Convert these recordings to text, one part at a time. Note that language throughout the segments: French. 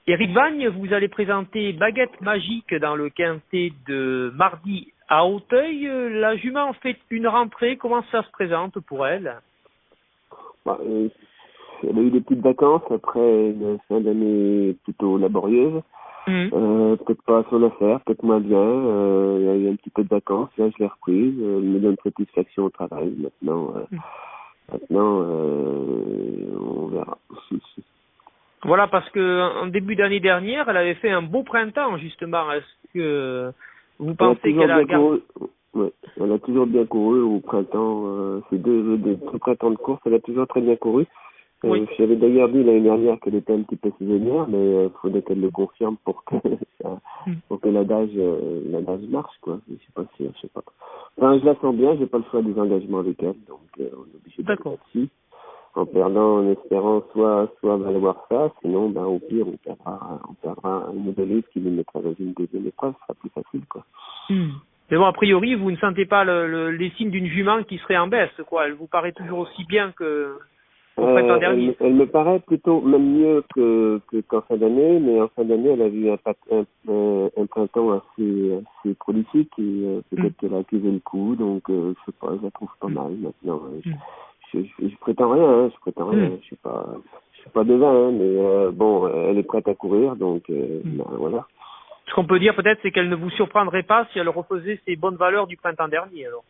Éric Vagne, vous allez présenter Baguette Magique dans le quintet de mardi à Auteuil. La jument fait une rentrée. Comment ça se présente pour elle? Bah, elle a eu des petites vacances après une fin d'année plutôt laborieuse. Peut-être pas à son affaire, peut-être moins bien. Il y a eu un petit peu de vacances. Là, je l'ai reprise. Elle me donne satisfaction au travail. Maintenant, on verra. Voilà, parce que en début d'année dernière, elle avait fait un beau printemps, justement. Est-ce que vous pensez qu'elle a gardé... Ouais, elle a toujours bien couru au printemps. Ces deux printemps de course, elle a toujours très bien couru. Oui. J'avais d'ailleurs dit l'année dernière qu'elle était un petit peu saisonnière, mais il faudrait qu'elle le confirme pour que pour que l'adage marche, quoi. Je suis pas sûr, je sais pas. Enfin, je la sens bien, j'ai pas le choix des engagements avec elle, donc on est obligé d'aller là-dessus. En perdant, en espérant soit valoir ça, sinon ben au pire on perdra un modéliste qui nous mettra dans une deuxième épreuve, ce sera plus facile, quoi. Mais bon, a priori, vous ne sentez pas les signes d'une jument qui serait en baisse, quoi. Elle vous paraît toujours aussi bien que au printemps dernier. Elle me paraît plutôt même mieux qu'en fin d'année, mais en fin d'année elle a eu un printemps assez prolifique et peut-être qu'elle a accusé le coup, donc je sais pas, je la trouve pas mal maintenant. Je prétends rien, je suis pas devin, mais bon, elle est prête à courir, donc ben, voilà. Ce qu'on peut dire peut-être, c'est qu'elle ne vous surprendrait pas si elle refaisait ses bonnes valeurs du printemps dernier, alors.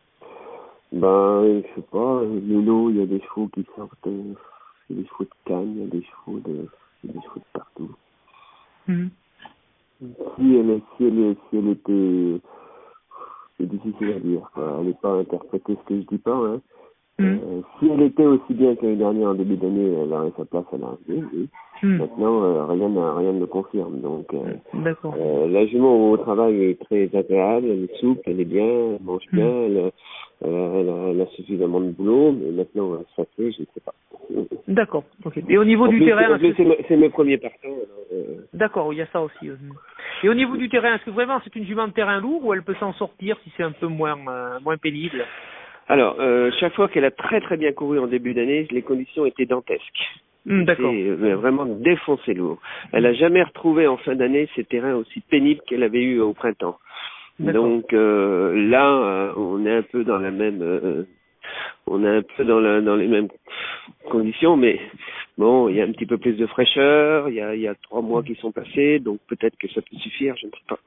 Ben, je sais pas, le lot, il y a des chevaux qui sortent, il y a des chevaux de Cannes, il y a des chevaux de partout. Si elle était, c'est difficile à dire, quoi. Elle n'est pas interprétée ce que je dis pas, hein. Si elle était aussi bien que l'année dernière en début d'année, elle aurait sa place à l'arrivée, oui. Maintenant, rien ne le confirme. Donc, la jument au travail est très agréable, elle est souple, elle est bien, elle mange bien, elle a suffisamment de boulot, mais maintenant, ça fait, je ne sais pas. D'accord. Okay. Et au niveau du terrain, c'est mes premiers partants. D'accord, il y a ça aussi. Et au niveau du terrain, est-ce que vraiment c'est une jument de terrain lourd ou elle peut s'en sortir si c'est un peu moins pénible? Alors, chaque fois qu'elle a très très bien couru en début d'année, les conditions étaient dantesques. D'accord. C'est vraiment défoncé lourd. Elle n'a jamais retrouvé en fin d'année ces terrains aussi pénibles qu'elle avait eu au printemps. Donc là, on est un peu dans la même, dans les mêmes conditions, mais bon, il y a un petit peu plus de fraîcheur. Il y a 3 mois qui sont passés, donc peut-être que ça peut suffire, je ne sais pas.